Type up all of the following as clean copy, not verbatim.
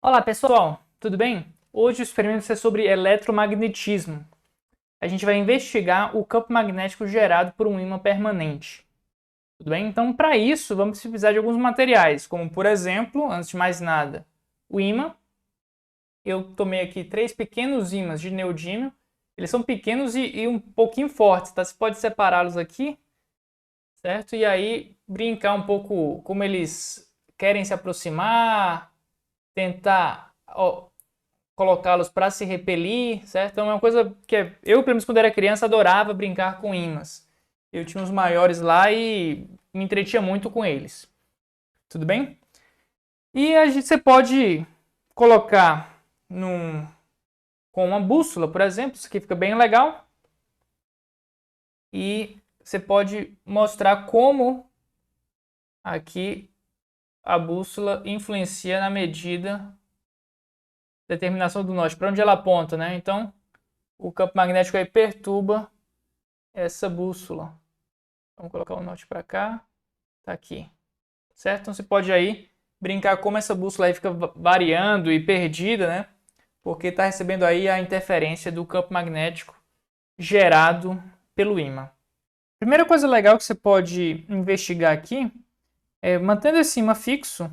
Olá pessoal, tudo bem? Hoje o experimento vai ser sobre eletromagnetismo. A gente vai investigar o campo magnético gerado por um ímã permanente. Tudo bem? Então, para isso, vamos precisar de alguns materiais, como por exemplo, antes de mais nada, o ímã. Eu tomei aqui 3 pequenos ímãs de neodímio. Eles são pequenos e um pouquinho fortes, tá? Você pode separá-los aqui, certo? E aí brincar um pouco como eles querem se aproximar, tentar colocá-los para se repelir, certo? Então é uma coisa que eu, pelo menos quando era criança, adorava brincar com ímãs. Eu tinha uns maiores lá e me entretinha muito com eles. Tudo bem? E você pode colocar com uma bússola, por exemplo, isso aqui fica bem legal. E você pode mostrar como aqui a bússola influencia na medida determinação do norte, para onde ela aponta, né? Então, o campo magnético aí perturba essa bússola. Vamos colocar o norte para cá, tá aqui, certo? Então você pode aí brincar como essa bússola aí fica variando e perdida, né? Porque está recebendo aí a interferência do campo magnético gerado pelo ímã. Primeira coisa legal que você pode investigar aqui é, mantendo esse ímã fixo,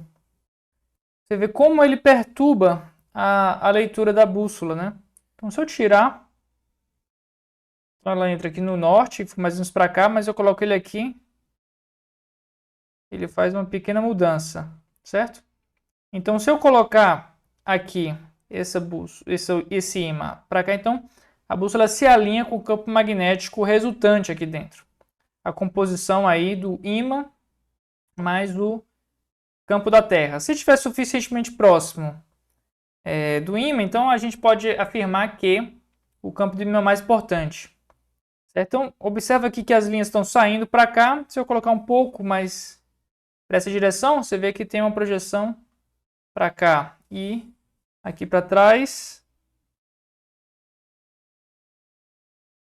você vê como ele perturba a leitura da bússola, né? Então se eu tirar, ela entra aqui no norte, fica mais ou menos para cá, mas eu coloco ele aqui, ele faz uma pequena mudança, certo? Então, se eu colocar aqui esse ímã para cá, então a bússola se alinha com o campo magnético resultante aqui dentro. A composição aí do ímã mais o campo da Terra. Se estiver suficientemente próximo do ímã, então a gente pode afirmar que o campo do ímã é mais importante. Certo? Então, observa aqui que as linhas estão saindo para cá. Se eu colocar um pouco mais para essa direção, você vê que tem uma projeção para cá e aqui para trás,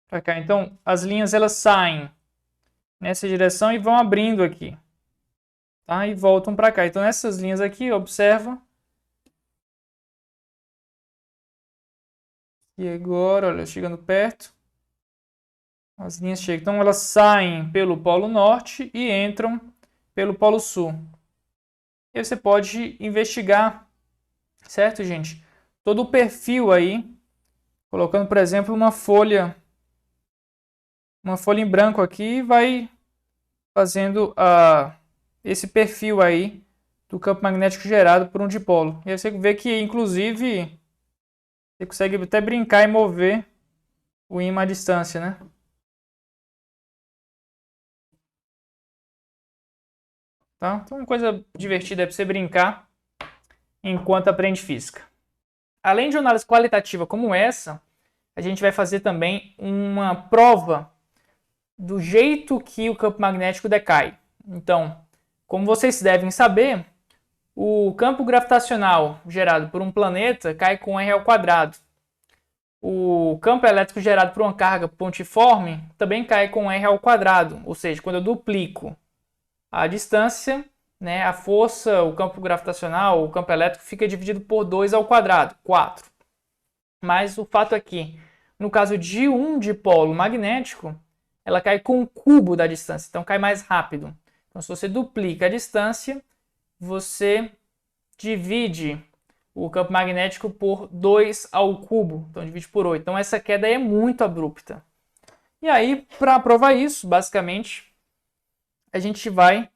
para cá. Então, as linhas elas saem nessa direção e vão abrindo aqui, tá? E voltam para cá. Então, essas linhas aqui, observa. E agora, olha, chegando perto, as linhas chegam. Então, elas saem pelo polo norte e entram pelo polo sul. E você pode investigar, certo, gente? Todo o perfil aí, colocando, por exemplo, uma folha em branco aqui, vai fazendo esse perfil aí do campo magnético gerado por um dipolo. E aí você vê que, inclusive, você consegue até brincar e mover o ímã à distância, né? Tá? Então, uma coisa divertida é para você brincar enquanto aprende física. Além de uma análise qualitativa como essa, a gente vai fazer também uma prova do jeito que o campo magnético decai. Então, como vocês devem saber, o campo gravitacional gerado por um planeta cai com R ao quadrado. O campo elétrico gerado por uma carga pontiforme também cai com R ao quadrado, ou seja, quando eu duplico a distância, né, a força, o campo gravitacional, o campo elétrico fica dividido por 2 ao quadrado, 4. Mas o fato é que, no caso de um dipolo magnético, ela cai com o cubo da distância, então cai mais rápido. Então, se você duplica a distância, você divide o campo magnético por 2 ao cubo, então divide por 8. Então, essa queda é muito abrupta. E aí, para provar isso, basicamente, a gente vai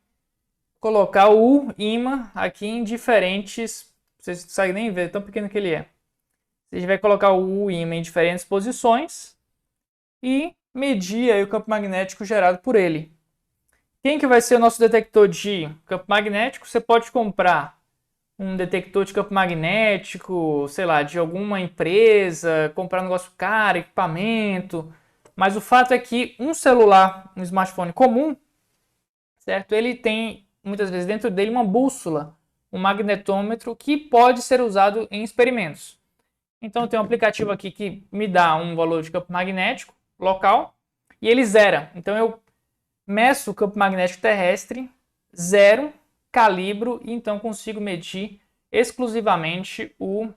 colocar o ímã aqui em diferentes... Vocês não conseguem nem ver, tão pequeno que ele é. A gente vai colocar o ímã em diferentes posições e medir aí o campo magnético gerado por ele. Quem que vai ser o nosso detector de campo magnético? Você pode comprar um detector de campo magnético, sei lá, de alguma empresa, comprar um negócio caro, equipamento. Mas o fato é que um celular, um smartphone comum, certo? Ele tem, muitas vezes, dentro dele uma bússola, um magnetômetro que pode ser usado em experimentos. Então, tem um aplicativo aqui que me dá um valor de campo magnético local e ele zera. Então, eu meço o campo magnético terrestre, zero, calibro e então consigo medir exclusivamente o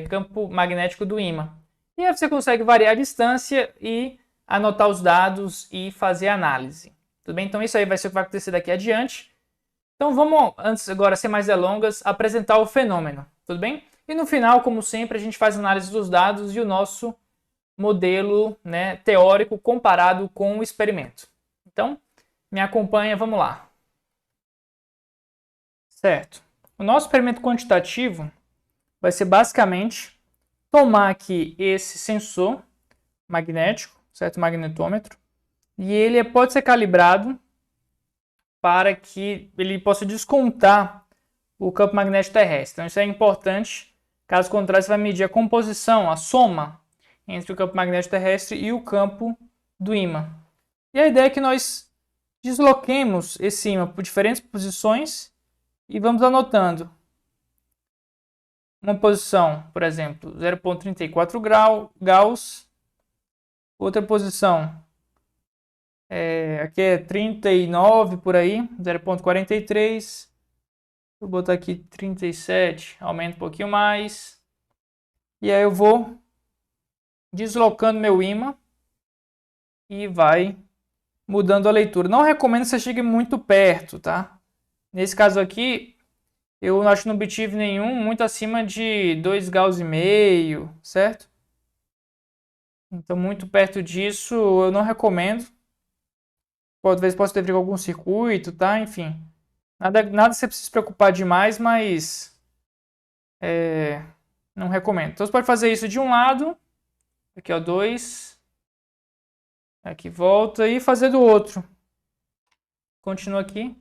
campo magnético do ímã. E aí você consegue variar a distância e anotar os dados e fazer a análise. Tudo bem? Então isso aí vai ser o que vai acontecer daqui adiante. Então vamos, antes agora, sem mais delongas, apresentar o fenômeno. Tudo bem? E no final, como sempre, a gente faz análise dos dados e o nosso modelo, né, teórico comparado com o experimento. Então, me acompanha, vamos lá. Certo. O nosso experimento quantitativo vai ser basicamente tomar aqui esse sensor magnético, certo? Magnetômetro, e ele pode ser calibrado para que ele possa descontar o campo magnético terrestre. Então isso é importante, caso contrário você vai medir a composição, a soma entre o campo magnético terrestre e o campo do ímã. E a ideia é que nós desloquemos esse ímã por diferentes posições e vamos anotando. Uma posição, por exemplo, 0,34 Gauss. Outra posição, aqui é 39 por aí, 0,43. Vou botar aqui 37, aumenta um pouquinho mais. E aí eu vou deslocando meu ímã e vai mudando a leitura. Não recomendo que você chegue muito perto, tá? Nesse caso aqui, eu acho que não obtive nenhum muito acima de 2 Gauss e meio, certo? Então, muito perto disso, eu não recomendo. Talvez possa ter algum circuito, tá? Enfim, nada você precisa se preocupar demais, mas não recomendo. Então, você pode fazer isso de um lado, aqui ó, 2, aqui volta, e fazer do outro. Continua aqui,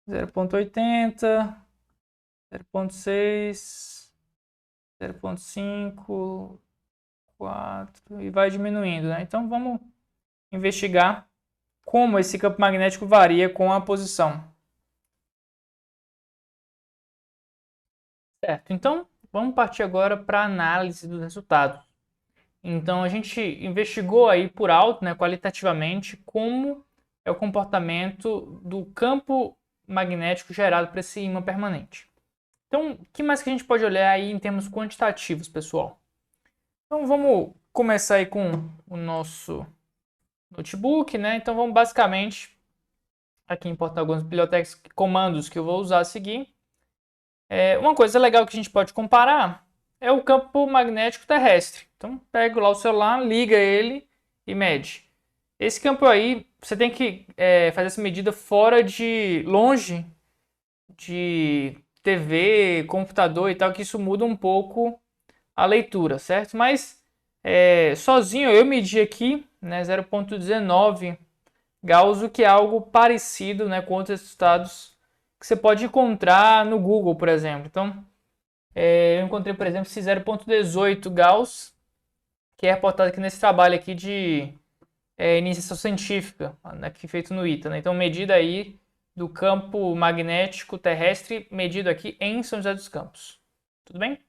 0,80, 0,6, 0,5, 4 e vai diminuindo, né? Então vamos investigar como esse campo magnético varia com a posição. Certo, então vamos partir agora para a análise dos resultados. Então a gente investigou aí por alto, né, qualitativamente, como é o comportamento do campo magnético gerado por esse ímã permanente. Então, o que mais que a gente pode olhar aí em termos quantitativos, pessoal? Então vamos começar aí com o nosso notebook, né? Então vamos basicamente, aqui importar algumas bibliotecas, comandos que eu vou usar a seguir. Uma coisa legal que a gente pode comparar é o campo magnético terrestre. Então pego lá o celular, liga ele e mede. Esse campo aí, você tem que fazer essa medida longe de TV, computador e tal, que isso muda um pouco a leitura, certo? Mas sozinho eu medi aqui, né, 0,19 Gauss, o que é algo parecido, né, com outros resultados que você pode encontrar no Google, por exemplo. Então, eu encontrei, por exemplo, esse 0,18 Gauss, que é reportado aqui nesse trabalho aqui de iniciação científica, aqui feito no ITA, né? Então, medida aí do campo magnético terrestre, medido aqui em São José dos Campos. Tudo bem?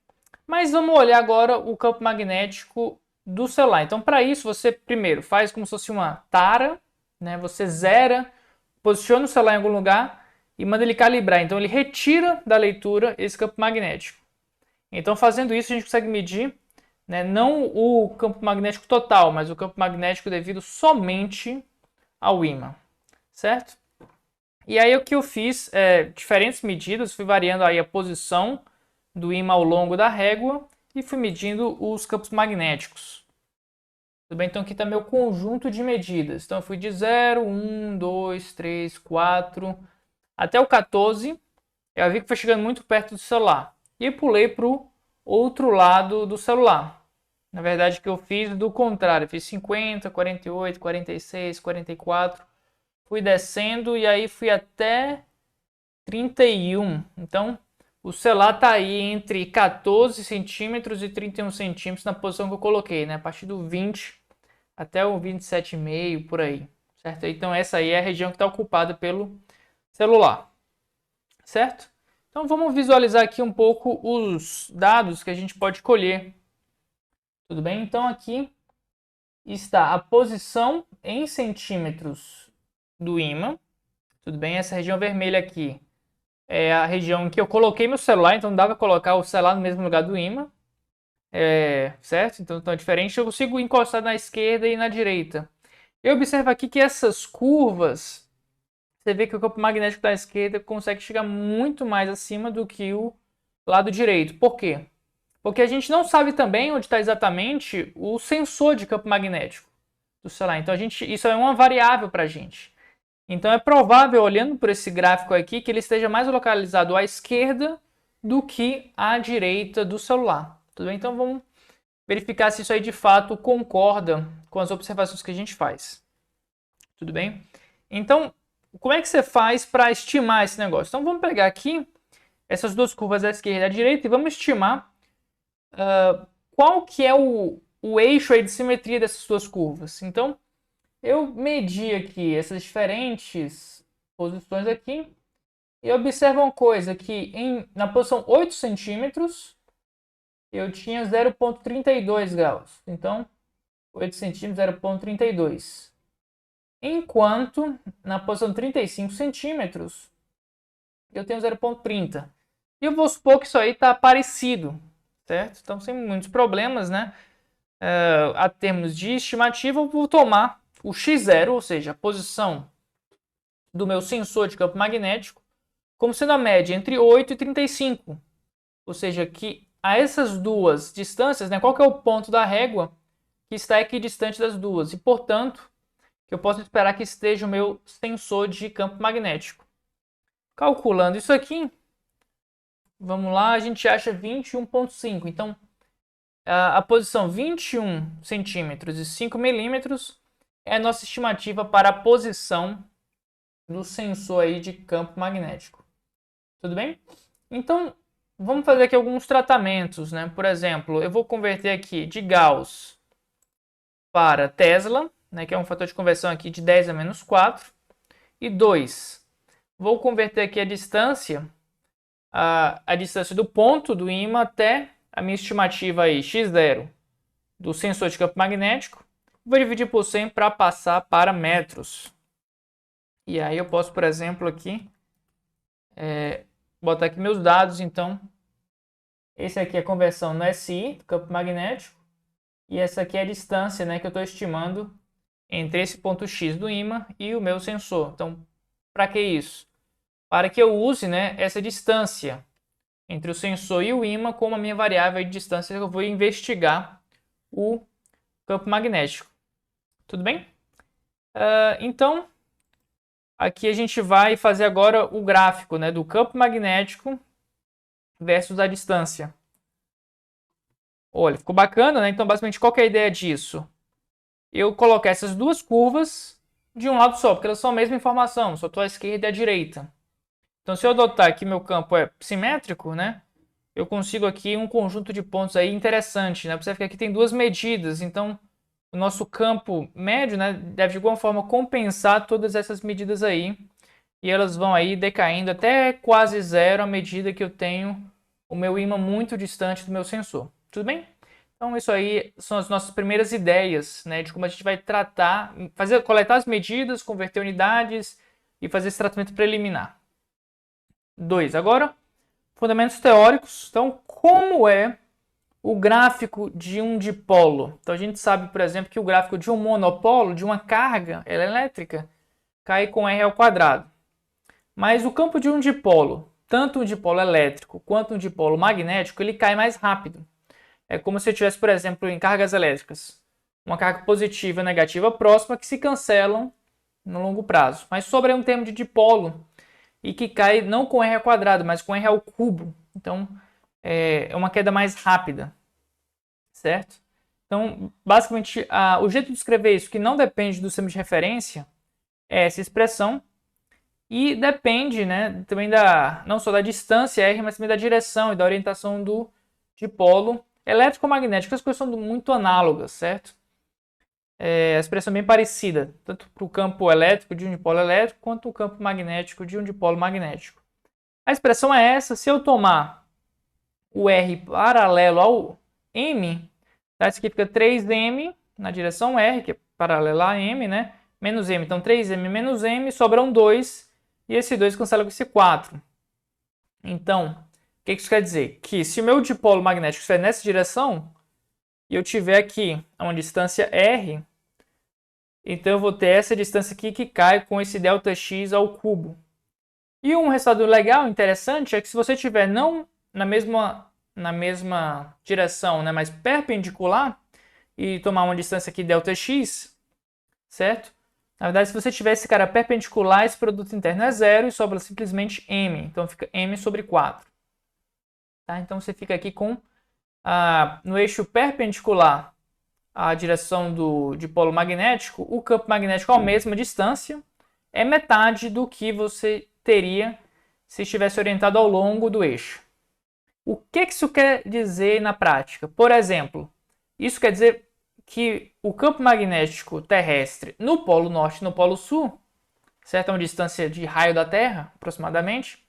Mas vamos olhar agora o campo magnético do celular. Então, para isso, você primeiro faz como se fosse uma tara, né? Você zera, posiciona o celular em algum lugar e manda ele calibrar. Então, ele retira da leitura esse campo magnético. Então, fazendo isso, a gente consegue medir, né, não o campo magnético total, mas o campo magnético devido somente ao ímã, certo? E aí o que eu fiz diferentes medidas, fui variando aí a posição do ímã ao longo da régua e fui medindo os campos magnéticos. Tudo bem? Então aqui está meu conjunto de medidas. Então eu fui de 0, 1, 2, 3, 4, até o 14. Eu vi que foi chegando muito perto do celular. E pulei para o outro lado do celular. Na verdade, que eu fiz do contrário. Eu fiz 50, 48, 46, 44. Fui descendo e aí fui até 31. Então, o celular está aí entre 14 centímetros e 31 centímetros na posição que eu coloquei, né? A partir do 20 até o 27,5 por aí, certo? Então, essa aí é a região que está ocupada pelo celular, certo? Então, vamos visualizar aqui um pouco os dados que a gente pode colher. Tudo bem? Então, aqui está a posição em centímetros do ímã. Tudo bem? Essa região vermelha aqui é a região em que eu coloquei meu celular, então dá para colocar o celular no mesmo lugar do ímã, certo? Então é diferente, eu consigo encostar na esquerda e na direita. Eu observo aqui que essas curvas, você vê que o campo magnético da esquerda consegue chegar muito mais acima do que o lado direito. Por quê? Porque a gente não sabe também onde está exatamente o sensor de campo magnético do celular. Então isso é uma variável para a gente. Então é provável, olhando por esse gráfico aqui, que ele esteja mais localizado à esquerda do que à direita do celular. Tudo bem? Então vamos verificar se isso aí de fato concorda com as observações que a gente faz. Tudo bem? Então, como é que você faz para estimar esse negócio? Então vamos pegar aqui essas duas curvas à esquerda e à direita e vamos estimar qual que é o eixo aí de simetria dessas duas curvas. Então, eu medi aqui essas diferentes posições aqui e observa uma coisa, que na posição 8 centímetros eu tinha 0,32 graus. Então, 8 centímetros, 0,32. Enquanto na posição 35 centímetros eu tenho 0,30. E eu vou supor que isso aí está parecido, certo? Então, sem muitos problemas, né? A termos de estimativa, eu vou tomar o x0, ou seja, a posição do meu sensor de campo magnético, como sendo a média entre 8 e 35. Ou seja, que a essas duas distâncias, né, qual que é o ponto da régua que está equidistante das duas? E, portanto, que eu posso esperar que esteja o meu sensor de campo magnético. Calculando isso aqui, vamos lá, a gente acha 21,5. Então, a posição 21 centímetros e 5 milímetros é a nossa estimativa para a posição do sensor aí de campo magnético. Tudo bem? Então, vamos fazer aqui alguns tratamentos, né? Por exemplo, eu vou converter aqui de Gauss para Tesla, né, que é um fator de conversão aqui de 10 a menos 4. E 2, vou converter aqui a distância do ponto do ímã até a minha estimativa aí, x0, do sensor de campo magnético. Vou dividir por 100 para passar para metros. E aí eu posso, por exemplo, aqui, botar aqui meus dados. Então, esse aqui é a conversão no SI, do campo magnético. E essa aqui é a distância, né, que eu estou estimando entre esse ponto X do ímã e o meu sensor. Então, para que isso? Para que eu use, né, essa distância entre o sensor e o ímã como a minha variável de distância que eu vou investigar o campo magnético. Tudo bem? Então, aqui a gente vai fazer agora o gráfico, né, do campo magnético versus a distância. Olha, ficou bacana, né? Então, basicamente, qual que é a ideia disso? Eu colocar essas duas curvas de um lado só, porque elas são a mesma informação, só estou à esquerda e à direita. Então, se eu adotar que meu campo é simétrico, né, eu consigo aqui um conjunto de pontos aí interessante, né? Observe que aqui tem duas medidas, então o nosso campo médio, né, deve de alguma forma compensar todas essas medidas aí, e elas vão aí decaindo até quase zero à medida que eu tenho o meu ímã muito distante do meu sensor. Tudo bem? Então isso aí são as nossas primeiras ideias, né, de como a gente vai tratar, coletar as medidas, converter unidades e fazer esse tratamento preliminar. 2. Agora, fundamentos teóricos. Então, como é o gráfico de um dipolo? Então, a gente sabe, por exemplo, que o gráfico de um monopolo, de uma carga elétrica, cai com R ao quadrado. Mas o campo de um dipolo, tanto um dipolo elétrico quanto um dipolo magnético, ele cai mais rápido. É como se eu tivesse, por exemplo, em cargas elétricas, uma carga positiva e negativa próxima que se cancelam no longo prazo. Mas sobra um termo de dipolo e que cai não com R ao quadrado, mas com R ao cubo. Então, é uma queda mais rápida, certo? Então, basicamente, o jeito de escrever isso, que não depende do sistema de referência, é essa expressão. E depende, né, também não só da distância R, mas também da direção e da orientação do dipolo elétrico ou magnético. As coisas são muito análogas, certo? A expressão é bem parecida, tanto para o campo elétrico de um dipolo elétrico, quanto o campo magnético de um dipolo magnético. A expressão é essa: se eu tomar o R paralelo ao M, tá? Isso aqui fica 3M na direção R, que é paralela a M, né? Menos M. Então, 3M menos M, sobram 2, e esse 2 cancela com esse 4. Então, o que isso quer dizer? Que se o meu dipolo magnético estiver nessa direção, e eu tiver aqui uma distância R, então eu vou ter essa distância aqui que cai com esse ΔX ao cubo. E um resultado legal, interessante, é que se você estiver não na mesma direção, né, mas perpendicular, e tomar uma distância aqui ΔX, certo? Na verdade, se você tiver esse cara perpendicular, esse produto interno é zero e sobra simplesmente m. Então fica m sobre 4. Tá? Então você fica aqui com, no eixo perpendicular à direção do dipolo magnético, o campo magnético à mesma distância é metade do que você teria se estivesse orientado ao longo do eixo. O que isso quer dizer na prática? Por exemplo, isso quer dizer que o campo magnético terrestre no Polo Norte e no Polo Sul, certo? Uma distância de raio da Terra, aproximadamente,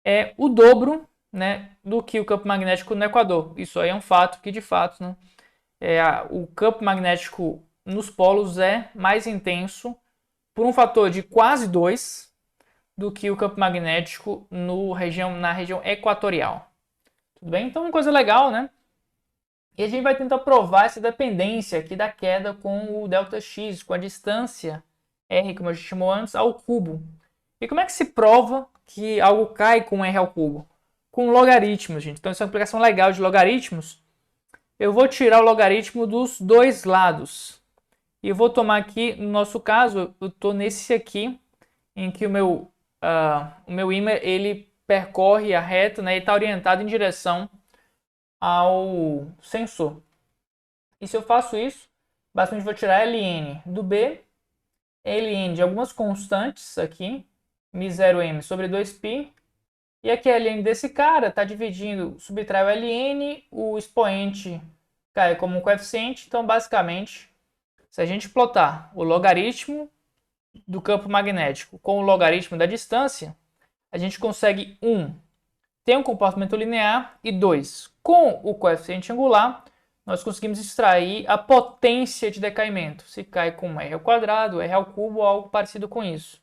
é o dobro, né, do que o campo magnético no Equador. Isso aí é um fato que, de fato, né, o campo magnético nos polos é mais intenso por um fator de quase 2 do que o campo magnético na região equatorial. Tudo bem? Então, uma coisa legal, né? E a gente vai tentar provar essa dependência aqui da queda com o ΔX, com a distância R, como a gente chamou antes, ao cubo. E como é que se prova que algo cai com R ao cubo? Com logaritmos, gente. Então, isso é uma aplicação legal de logaritmos. Eu vou tirar o logaritmo dos dois lados. E eu vou tomar aqui, no nosso caso, eu estou nesse aqui, em que o meu ímã ele percorre a reta, né, e está orientado em direção ao sensor. E se eu faço isso, basicamente vou tirar ln do B, ln de algumas constantes aqui, μ0m sobre 2π, e aqui a ln desse cara está dividindo, subtrai o ln, o expoente cai como um coeficiente, então basicamente, se a gente plotar o logaritmo do campo magnético com o logaritmo da distância, a gente consegue, ter um comportamento linear, e 2, com o coeficiente angular, nós conseguimos extrair a potência de decaimento. Se cai com r ao quadrado, r ao cubo ou algo parecido com isso.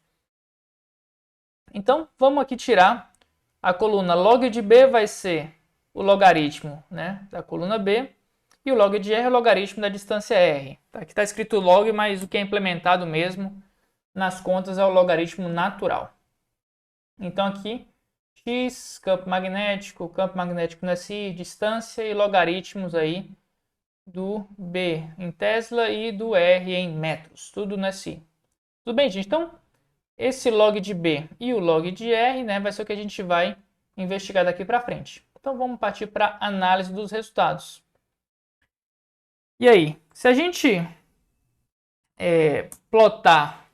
Então, vamos aqui tirar a coluna log de B vai ser o logaritmo, né, da coluna B, e o log de R é o logaritmo da distância R. Aqui está escrito log, mas o que é implementado mesmo nas contas é o logaritmo natural. Então aqui, x, campo magnético no SI, distância e logaritmos aí do B em Tesla e do R em metros, tudo no SI. Tudo bem, gente? Então, esse log de B e o log de R, né, vai ser o que a gente vai investigar daqui para frente. Então, vamos partir para a análise dos resultados. E aí, se a gente plotar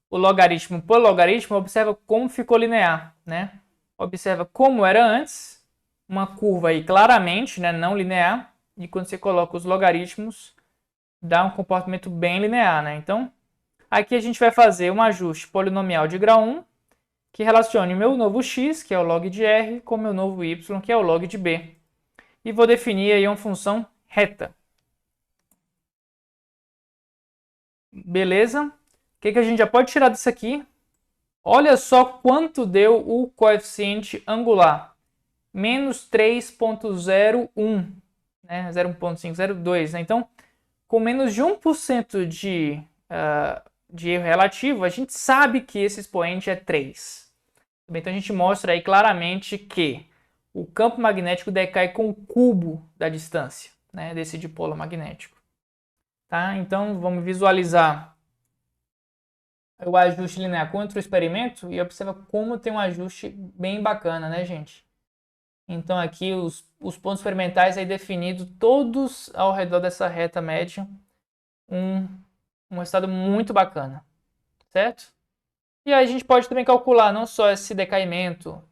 o logaritmo por logaritmo, observa como ficou linear, né? Observa como era antes, uma curva aí claramente, né, não linear, e quando você coloca os logaritmos, dá um comportamento bem linear, né? Então, aqui a gente vai fazer um ajuste polinomial de grau 1, que relacione o meu novo x, que é o log de R, com o meu novo y, que é o log de B. E vou definir aí uma função reta. Beleza? O que a gente já pode tirar disso aqui? Olha só quanto deu o coeficiente angular. Menos 3,01, né? 0,502. Né? Então, com menos de 1% de erro relativo, a gente sabe que esse expoente é 3. Então, a gente mostra aí claramente que o campo magnético decai com o cubo da distância, né, desse dipolo magnético. Tá? Então, vamos visualizar o ajuste linear contra o experimento e observa como tem um ajuste bem bacana, né, gente? Então, aqui os pontos experimentais aí definidos todos ao redor dessa reta média, um resultado muito bacana, certo? E aí a gente pode também calcular não só esse decaimento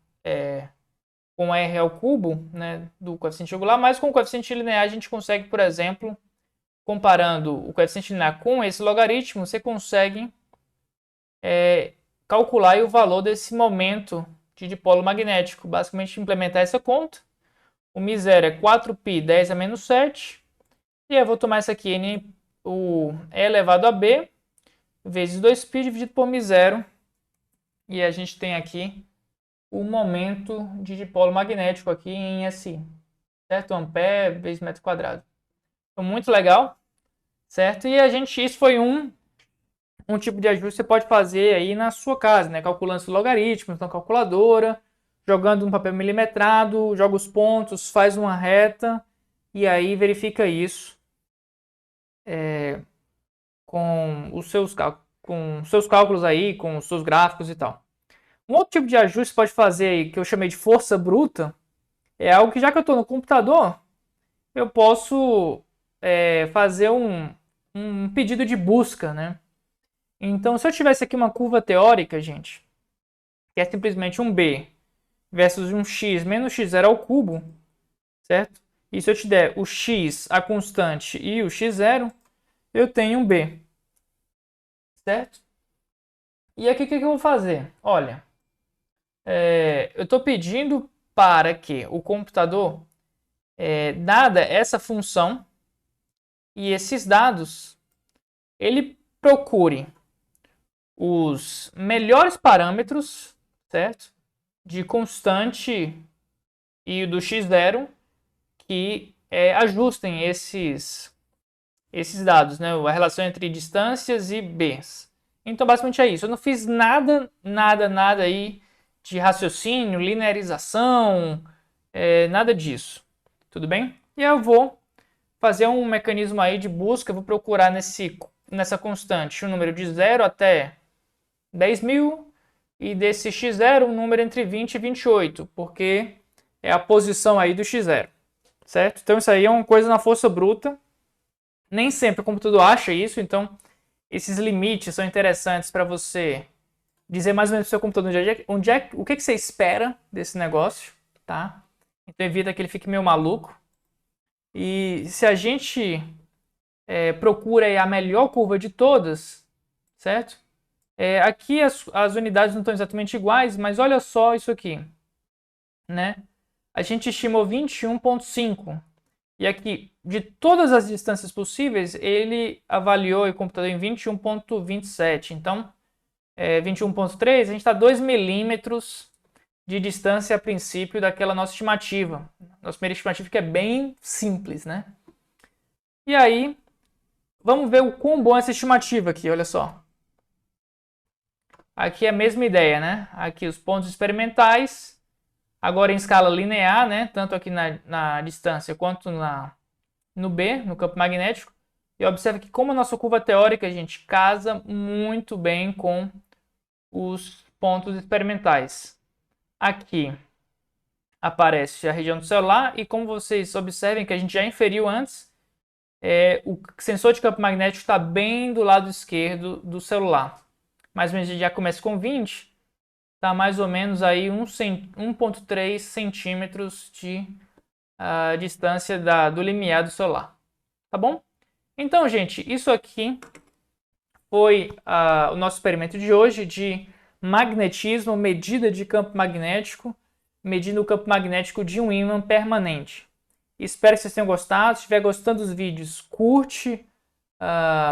com R ao cubo, né, do coeficiente angular, mas com o coeficiente linear a gente consegue, por exemplo, comparando o coeficiente linear com esse logaritmo, você consegue calcular aí o valor desse momento de dipolo magnético. Basicamente, implementar essa conta. O μ0 é 4π 10 a menos 7. E eu vou tomar isso aqui, o E elevado a B, vezes 2π dividido por μ0. E a gente tem aqui o momento de dipolo magnético aqui em SI, certo? Ampere vezes metro quadrado. Então, muito legal, certo? E isso foi um tipo de ajuste que você pode fazer aí na sua casa, né? Calculando os logaritmos na calculadora, jogando um papel milimetrado, joga os pontos, faz uma reta e aí verifica isso com os seus cálculos aí, com os seus gráficos e tal. Um outro tipo de ajuste que você pode fazer aí, que eu chamei de força bruta, é algo que já que eu estou no computador, eu posso fazer um pedido de busca, né? Então, se eu tivesse aqui uma curva teórica, gente, que é simplesmente um b versus um x menos x0 ao cubo, certo? E se eu te der o x, a constante, e o x0, eu tenho um b, certo? E aqui o que eu vou fazer? Olha, eu estou pedindo para que o computador, dada essa função e esses dados, ele procure os melhores parâmetros, certo? De constante e do x0 que ajustem esses dados, né? A relação entre distâncias e b's. Então, basicamente é isso. Eu não fiz nada aí de raciocínio, linearização, nada disso. Tudo bem? E eu vou fazer um mecanismo aí de busca. Eu vou procurar nessa constante um número de 0 até 10.000 e desse x0 um número entre 20 e 28, porque é a posição aí do x0, certo? Então isso aí é uma coisa na força bruta. Nem sempre o computador acha isso, então esses limites são interessantes para você dizer mais ou menos para o seu computador o que você espera desse negócio, tá? Então evita que ele fique meio maluco. E se a gente procura aí a melhor curva de todas, certo? Aqui as unidades não estão exatamente iguais, mas olha só isso aqui, né? A gente estimou 21,5 e aqui, de todas as distâncias possíveis, ele avaliou o computador em 21,27. Então, 21,3, a gente está 2 milímetros de distância a princípio daquela nossa estimativa. Nossa primeira estimativa que é bem simples, né? E aí, vamos ver o quão bom é essa estimativa aqui, olha só. Aqui é a mesma ideia, né? Aqui os pontos experimentais, agora em escala linear, né? Tanto aqui na distância quanto no B, no campo magnético. E observa que como a nossa curva teórica, gente, casa muito bem com os pontos experimentais. Aqui aparece a região do celular e como vocês observem que a gente já inferiu antes, o sensor de campo magnético está bem do lado esquerdo do celular. Mais ou menos a gente já começa com 20, está mais ou menos aí 1,3 centímetros de distância do limiar do celular. Tá bom? Então, gente, isso aqui foi o nosso experimento de hoje de magnetismo, medida de campo magnético, medindo o campo magnético de um ímã permanente. Espero que vocês tenham gostado. Se estiver gostando dos vídeos, curte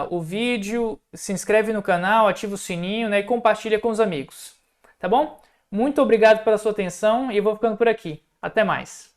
o vídeo, se inscreve no canal, ativa o sininho, né, e compartilha com os amigos. Tá bom? Muito obrigado pela sua atenção e eu vou ficando por aqui. Até mais!